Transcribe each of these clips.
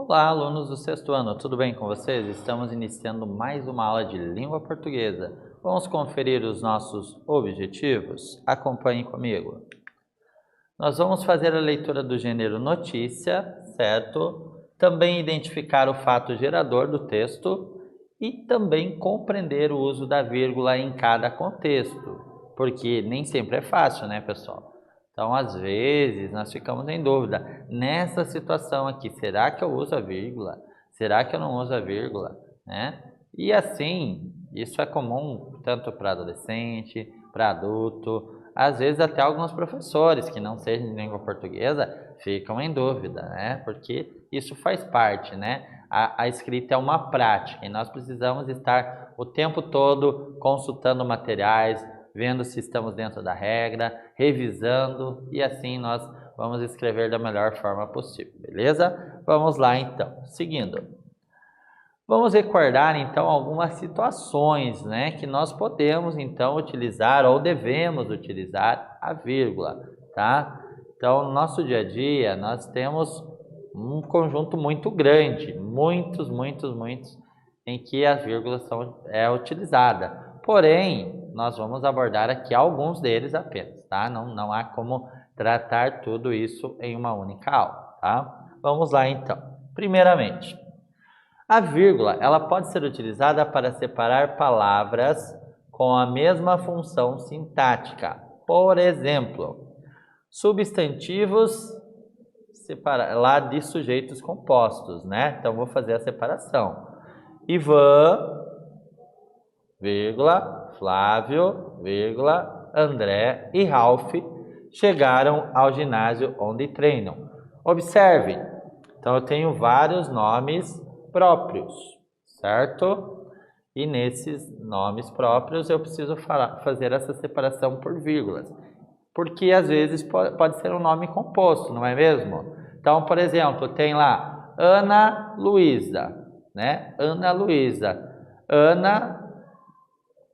Olá, alunos do sexto ano, tudo bem com vocês? Estamos iniciando mais uma aula de língua portuguesa. Vamos conferir os nossos objetivos? Acompanhem comigo. Nós vamos fazer a leitura do gênero notícia, certo? Também identificar o fato gerador do texto e também compreender o uso da vírgula em cada contexto, porque nem sempre é fácil, né, pessoal? Então, às vezes, nós ficamos em dúvida. Nessa situação aqui, será que eu uso a vírgula? Será que eu não uso a vírgula? Né? E assim, isso é comum tanto para adolescente, para adulto, às vezes até alguns professores que não sejam de língua portuguesa ficam em dúvida, né? Porque isso faz parte, né? A escrita é uma prática e nós precisamos estar o tempo todo consultando materiais, vendo se estamos dentro da regra, revisando e assim nós vamos escrever da melhor forma possível, beleza? Vamos lá então, seguindo. Vamos recordar então algumas situações, né, que nós podemos então utilizar ou devemos utilizar a vírgula, tá? Então, no nosso dia a dia, nós temos um conjunto muito grande, muitos, em que a vírgula é utilizada. Porém, nós vamos abordar aqui alguns deles apenas, tá? Não há como tratar tudo isso em uma única aula, tá? Vamos lá então. Primeiramente, a vírgula, ela pode ser utilizada para separar palavras com a mesma função sintática. Por exemplo, substantivos lá de sujeitos compostos, né? Então, vou fazer a separação. Ivan, vírgula, Flávio, vírgula, André e Ralph chegaram ao ginásio onde treinam. Observe, então eu tenho vários nomes próprios, certo? E nesses nomes próprios eu preciso fazer essa separação por vírgulas, porque às vezes pode ser um nome composto, não é mesmo? Então, por exemplo, tem lá Ana Luísa, né? Ana Luísa. Ana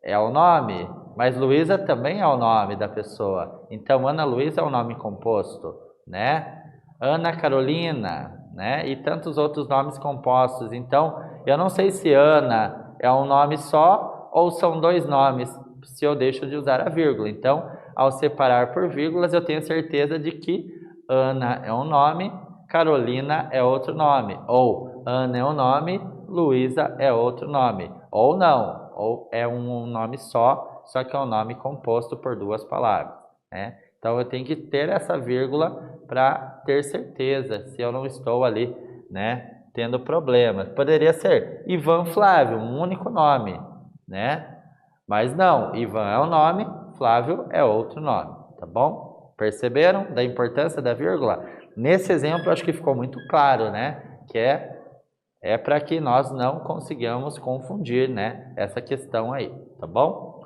é o nome, mas Luísa também é o nome da pessoa. Então, Ana Luísa é um nome composto, né? Ana Carolina, né? E tantos outros nomes compostos. Então, eu não sei se Ana é um nome só ou são dois nomes, se eu deixo de usar a vírgula. Então, ao separar por vírgulas, eu tenho certeza de que Ana é um nome, Carolina é outro nome. Ou Ana é um nome, Luísa é outro nome. Ou não, ou é um nome só que é um nome composto por duas palavras, né? Então, eu tenho que ter essa vírgula para ter certeza se eu não estou ali, né, tendo problemas. Poderia ser Ivan Flávio, um único nome, né? Mas não, Ivan é um nome, Flávio é outro nome, tá bom? Perceberam da importância da vírgula? Nesse exemplo, acho que ficou muito claro, né? Que é para que nós não consigamos confundir, né, essa questão aí, tá bom?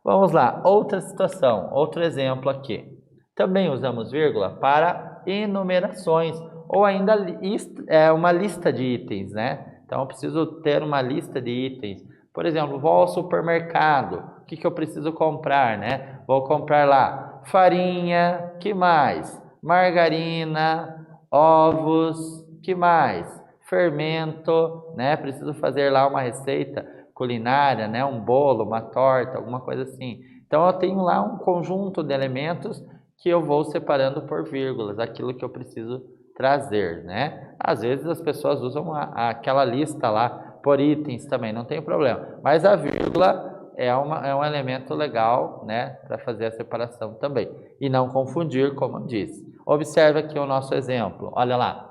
Vamos lá, outra situação, outro exemplo aqui. Também usamos vírgula para enumerações ou ainda uma lista de itens, né? Então, eu preciso ter uma lista de itens. Por exemplo, vou ao supermercado, o que eu preciso comprar, né? Vou comprar lá farinha, que mais? Margarina, ovos, que mais? Fermento, né? Preciso fazer lá uma receita culinária, né? Um bolo, uma torta, alguma coisa assim. Então, eu tenho lá um conjunto de elementos que eu vou separando por vírgulas, aquilo que eu preciso trazer, né? Às vezes as pessoas usam aquela lista lá por itens também, não tem problema. Mas a vírgula é um elemento legal, né, para fazer a separação também. E não confundir, como eu disse. Observe aqui o nosso exemplo, olha lá.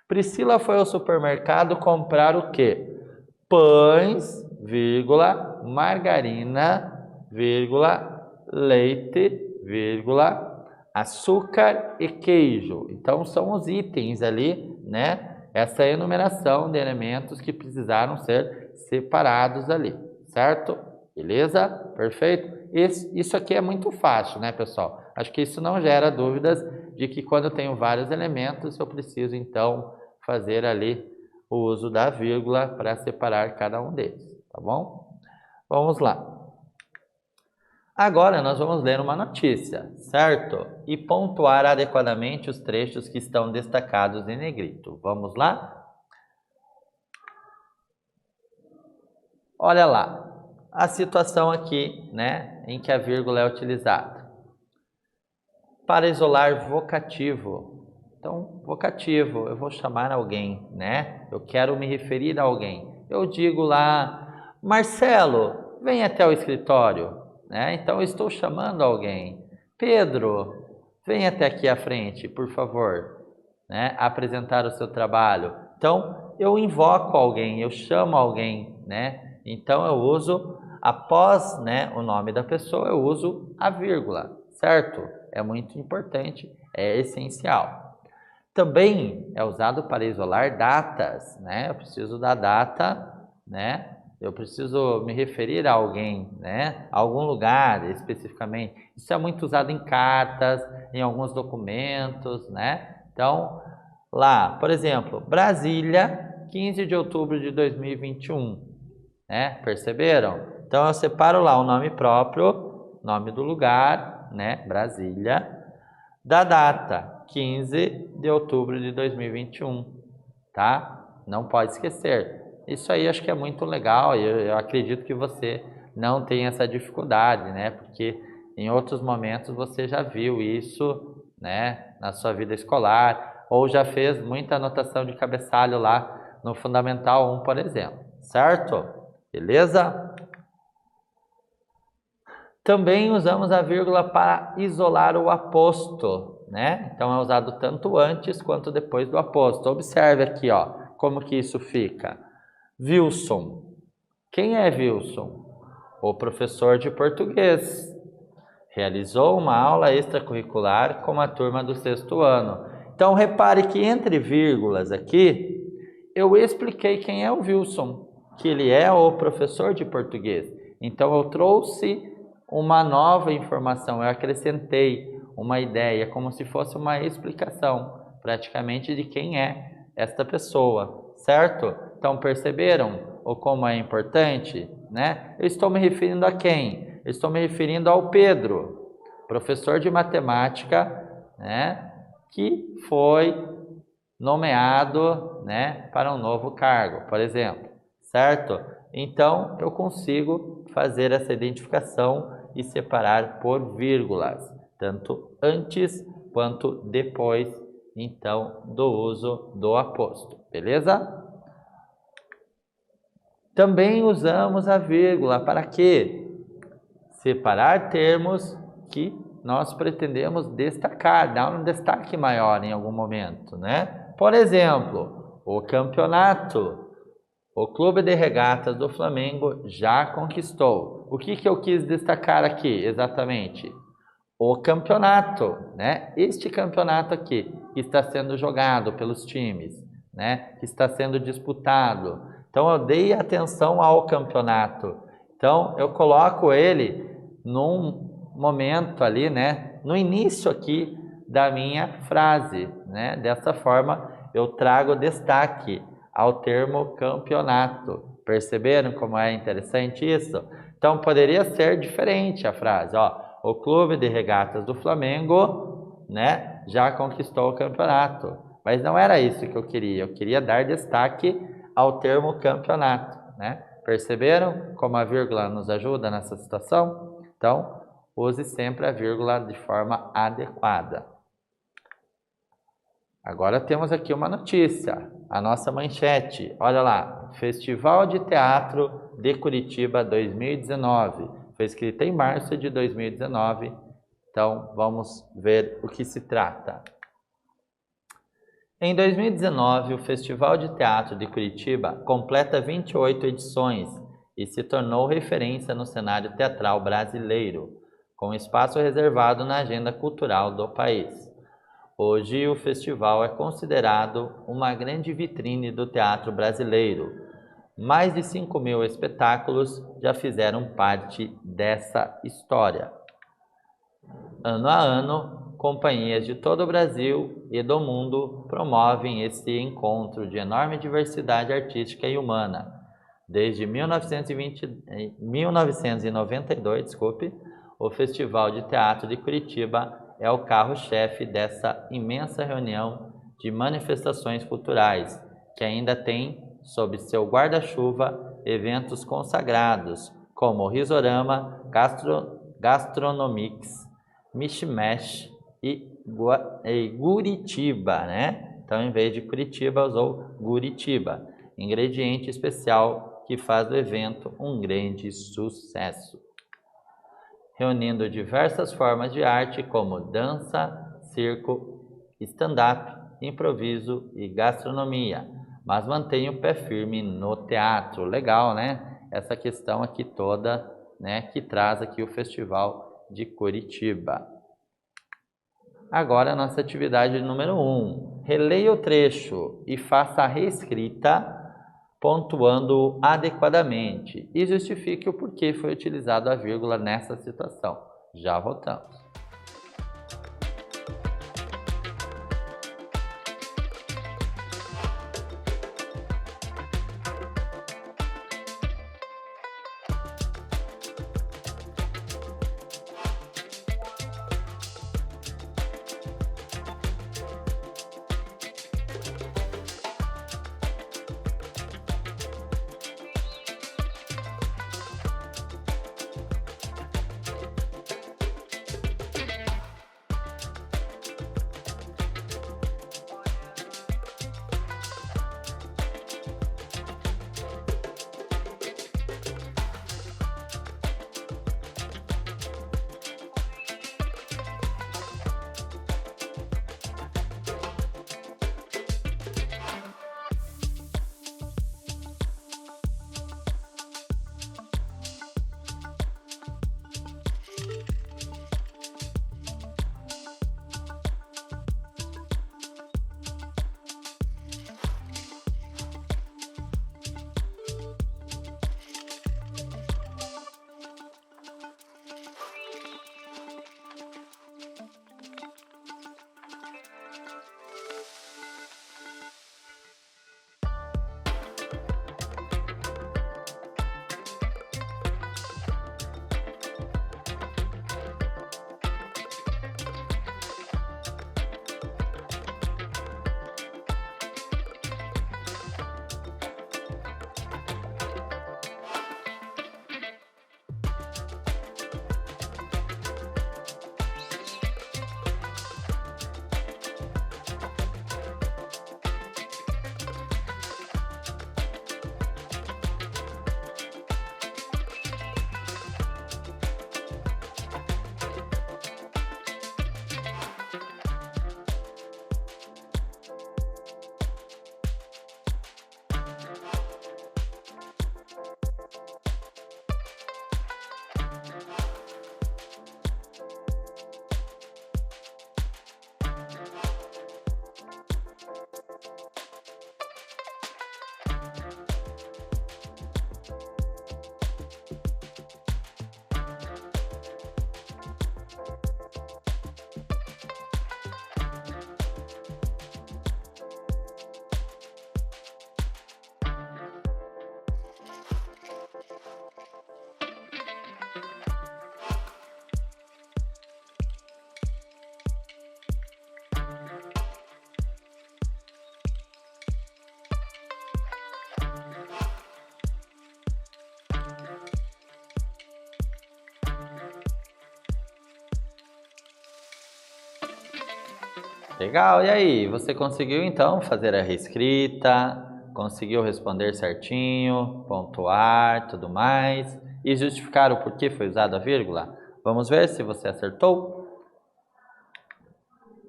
Priscila foi ao supermercado comprar o quê? Pães, vírgula, margarina, vírgula, leite, vírgula, açúcar e queijo. Então, são os itens ali, né? Essa enumeração de elementos que precisaram ser separados ali, certo? Beleza? Perfeito? Isso aqui é muito fácil, né, pessoal? Acho que isso não gera dúvidas de que quando eu tenho vários elementos, eu preciso, então, fazer ali o uso da vírgula para separar cada um deles, tá bom? Vamos lá. Agora nós vamos ler uma notícia, certo? E pontuar adequadamente os trechos que estão destacados em negrito. Vamos lá? Olha lá, a situação aqui, né, em que a vírgula é utilizada. Para isolar vocativo. Então, vocativo, eu vou chamar alguém, né? Eu quero me referir a alguém. Eu digo lá, Marcelo, vem até o escritório, né? Então, eu estou chamando alguém. Pedro, vem até aqui à frente, por favor, né? Apresentar o seu trabalho. Então, eu invoco alguém, eu chamo alguém, né? Então, eu uso, após, né, o nome da pessoa, eu uso a vírgula, certo? É muito importante, é essencial. Também é usado para isolar datas, né? Eu preciso da data, né? Eu preciso me referir a alguém, né? A algum lugar especificamente. Isso é muito usado em cartas, em alguns documentos, né? Então, lá, por exemplo, Brasília, 15 de outubro de 2021, né? Perceberam? Então, eu separo lá o nome próprio, nome do lugar, né? Brasília, da data, 15 de outubro de 2021, tá? Não pode esquecer. Isso aí acho que é muito legal e eu acredito que você não tem essa dificuldade, né? Porque em outros momentos você já viu isso, né? Na sua vida escolar ou já fez muita anotação de cabeçalho lá no Fundamental 1, por exemplo, certo? Beleza? Também usamos a vírgula para isolar o aposto, né? Então é usado tanto antes quanto depois do aposto. Observe aqui, ó, como que isso fica. Wilson. Quem é Wilson? O professor de português. Realizou uma aula extracurricular com a turma do 6º ano. Então repare que entre vírgulas aqui, eu expliquei quem é o Wilson, que ele é o professor de português. Então eu trouxe uma nova informação, eu acrescentei uma ideia, como se fosse uma explicação, praticamente, de quem é esta pessoa, certo? Então perceberam o como é importante, né? Eu estou me referindo a quem? Eu estou me referindo ao Pedro, professor de matemática, né? Que foi nomeado, né, para um novo cargo, por exemplo, certo? Então, eu consigo fazer essa identificação e separar por vírgulas, tanto antes quanto depois, então, do uso do aposto, beleza? Também usamos a vírgula para quê? Separar termos que nós pretendemos destacar, dar um destaque maior em algum momento, né? Por exemplo, o campeonato, o Clube de Regatas do Flamengo já conquistou. O que eu quis destacar aqui exatamente? O campeonato, né? Este campeonato aqui que está sendo jogado pelos times, né? Que está sendo disputado. Então eu dei atenção ao campeonato. Então eu coloco ele num momento ali, né? No início aqui da minha frase, né? Dessa forma eu trago destaque ao termo campeonato. Perceberam como é interessante isso? Então poderia ser diferente a frase, ó. O Clube de Regatas do Flamengo, né, já conquistou o campeonato. Mas não era isso que eu queria dar destaque ao termo campeonato, né? Perceberam como a vírgula nos ajuda nessa situação? Então, use sempre a vírgula de forma adequada. Agora temos aqui uma notícia, a nossa manchete. Olha lá, Festival de Teatro de Curitiba 2019. Foi escrita em março de 2019. Então, vamos ver o que se trata. Em 2019, o Festival de Teatro de Curitiba completa 28 edições e se tornou referência no cenário teatral brasileiro, com espaço reservado na agenda cultural do país. Hoje, o festival é considerado uma grande vitrine do teatro brasileiro. Mais de 5.000 espetáculos já fizeram parte dessa história. Ano a ano, companhias de todo o Brasil e do mundo promovem esse encontro de enorme diversidade artística e humana. Desde 1992, o Festival de Teatro de Curitiba é o carro-chefe dessa imensa reunião de manifestações culturais, que ainda tem, sob seu guarda-chuva, eventos consagrados, como Risorama, Gastronomics, Mishmash e Guritiba, né? Então, em vez de Curitiba, usou Guritiba. Ingrediente especial que faz do evento um grande sucesso. Reunindo diversas formas de arte como dança, circo, stand-up, improviso e gastronomia, mas mantém o pé firme no teatro. Legal, né? Essa questão aqui toda, né, que traz aqui o Festival de Curitiba. Agora a nossa atividade número 1. Releia o trecho e faça a reescrita pontuando adequadamente e justifique o porquê foi utilizado a vírgula nessa situação. Já voltamos. Legal, e aí? Você conseguiu então fazer a reescrita, conseguiu responder certinho, pontuar, tudo mais, e justificar o porquê foi usada a vírgula? Vamos ver se você acertou?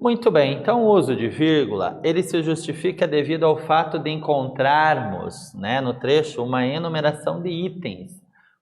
Muito bem, então o uso de vírgula, ele se justifica devido ao fato de encontrarmos, né, no trecho uma enumeração de itens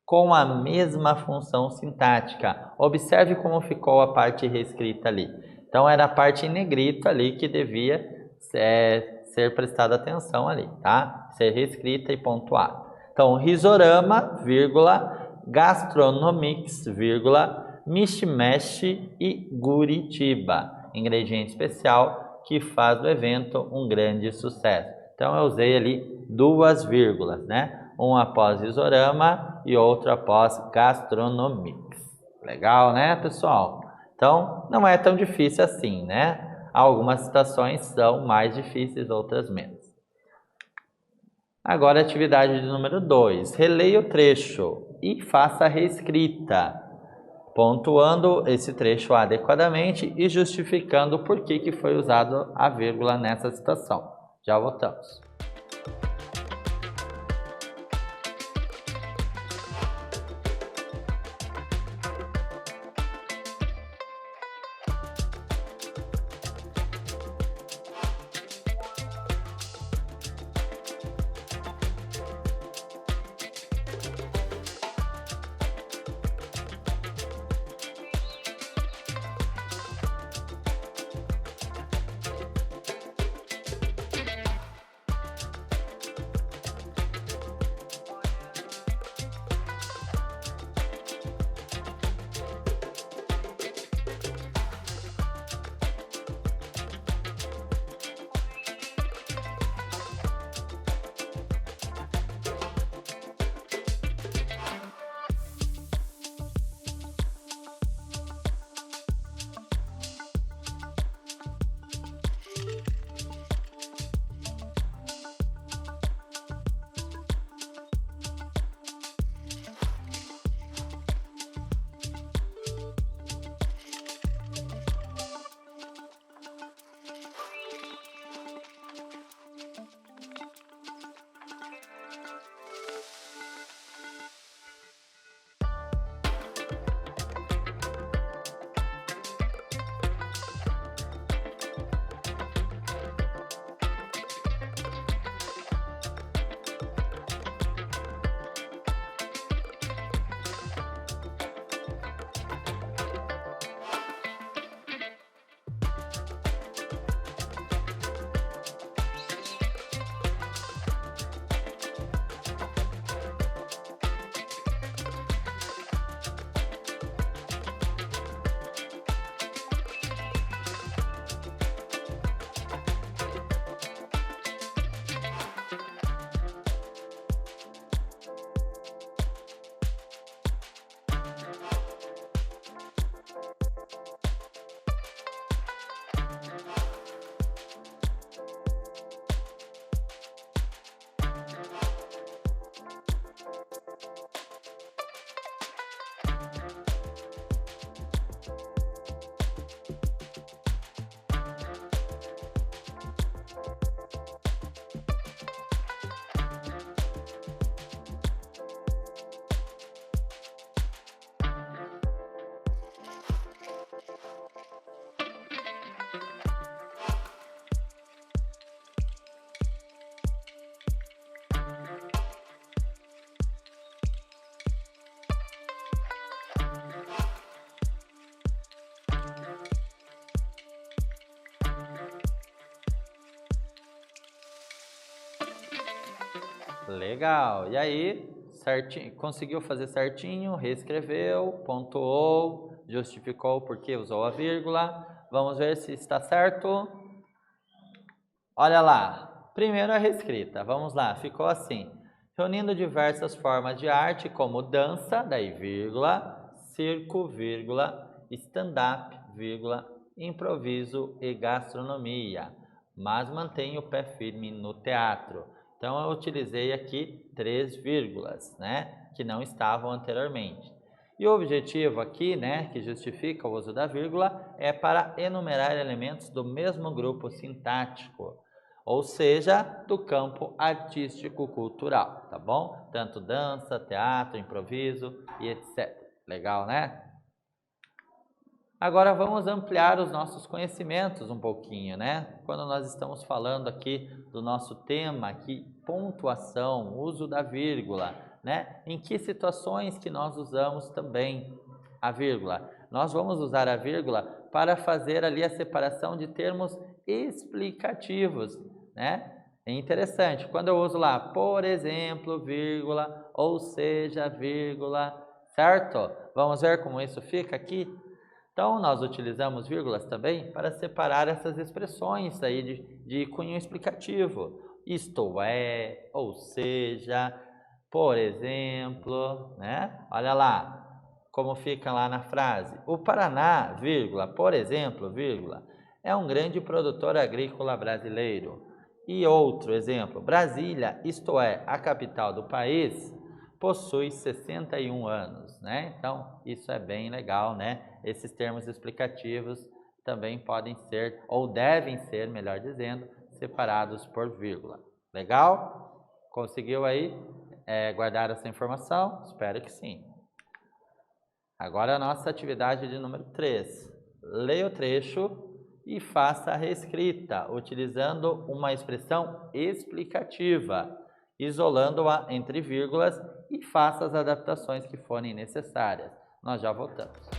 com a mesma função sintática. Observe como ficou a parte reescrita ali. Então, era a parte em negrito ali que devia ser prestada atenção ali, tá? Ser reescrita e pontuada. Então, Risorama, vírgula, Gastronomics, vírgula, Mishmash e Guritiba. Ingrediente especial que faz do evento um grande sucesso. Então, eu usei ali duas vírgulas, né? Um após Risorama e outro após Gastronomics. Legal, né, pessoal? Então, não é tão difícil assim, né? Algumas situações são mais difíceis, outras menos. Agora, atividade de número 2. Releia o trecho e faça a reescrita, pontuando esse trecho adequadamente e justificando por que foi usado a vírgula nessa situação. Já voltamos. Legal. E aí, certinho, conseguiu fazer certinho, reescreveu, pontuou, justificou porque usou a vírgula. Vamos ver se está certo. Olha lá. Primeiro a reescrita. Vamos lá. Ficou assim. Reunindo diversas formas de arte como dança, daí vírgula, circo, vírgula, stand-up, vírgula, improviso e gastronomia, mas mantém o pé firme no teatro. Então, eu utilizei aqui 3 vírgulas, né, que não estavam anteriormente. E o objetivo aqui, né, que justifica o uso da vírgula, é para enumerar elementos do mesmo grupo sintático, ou seja, do campo artístico-cultural, tá bom? Tanto dança, teatro, improviso e etc. Legal, né? Agora vamos ampliar os nossos conhecimentos um pouquinho, né? Quando nós estamos falando aqui do nosso tema aqui, pontuação, uso da vírgula, né? Em que situações que nós usamos também a vírgula? Nós vamos usar a vírgula para fazer ali a separação de termos explicativos, né? É interessante, quando eu uso lá, por exemplo, vírgula, ou seja, vírgula, certo? Vamos ver como isso fica aqui? Então, nós utilizamos vírgulas também para separar essas expressões aí de cunho explicativo. Isto é, ou seja, por exemplo, né? Olha lá, como fica lá na frase. O Paraná, vírgula, por exemplo, vírgula, é um grande produtor agrícola brasileiro. E outro exemplo, Brasília, isto é, a capital do país, possui 61 anos, né? Então, isso é bem legal, né? Esses termos explicativos também podem ser, ou devem ser, melhor dizendo, separados por vírgula. Legal? Conseguiu aí guardar essa informação? Espero que sim. Agora a nossa atividade de número 3. Leia o trecho e faça a reescrita, utilizando uma expressão explicativa, isolando-a entre vírgulas e faça as adaptações que forem necessárias. Nós já voltamos.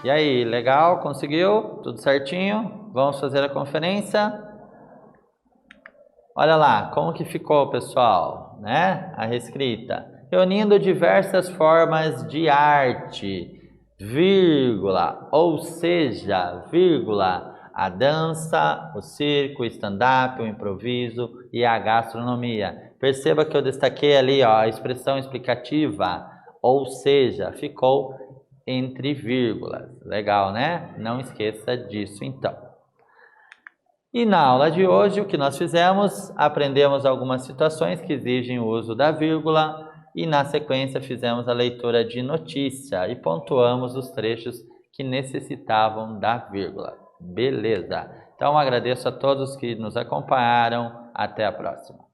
E aí, legal? Conseguiu? Tudo certinho? Vamos fazer a conferência? Olha lá, como que ficou, pessoal, né? A reescrita. Reunindo diversas formas de arte, vírgula, ou seja, vírgula, a dança, o circo, o stand-up, o improviso e a gastronomia. Perceba que eu destaquei ali, ó, a expressão explicativa, ou seja, ficou entre vírgulas. Legal, né? Não esqueça disso, então. E na aula de hoje, o que nós fizemos? Aprendemos algumas situações que exigem o uso da vírgula e, na sequência, fizemos a leitura de notícia e pontuamos os trechos que necessitavam da vírgula. Beleza? Então, agradeço a todos que nos acompanharam. Até a próxima.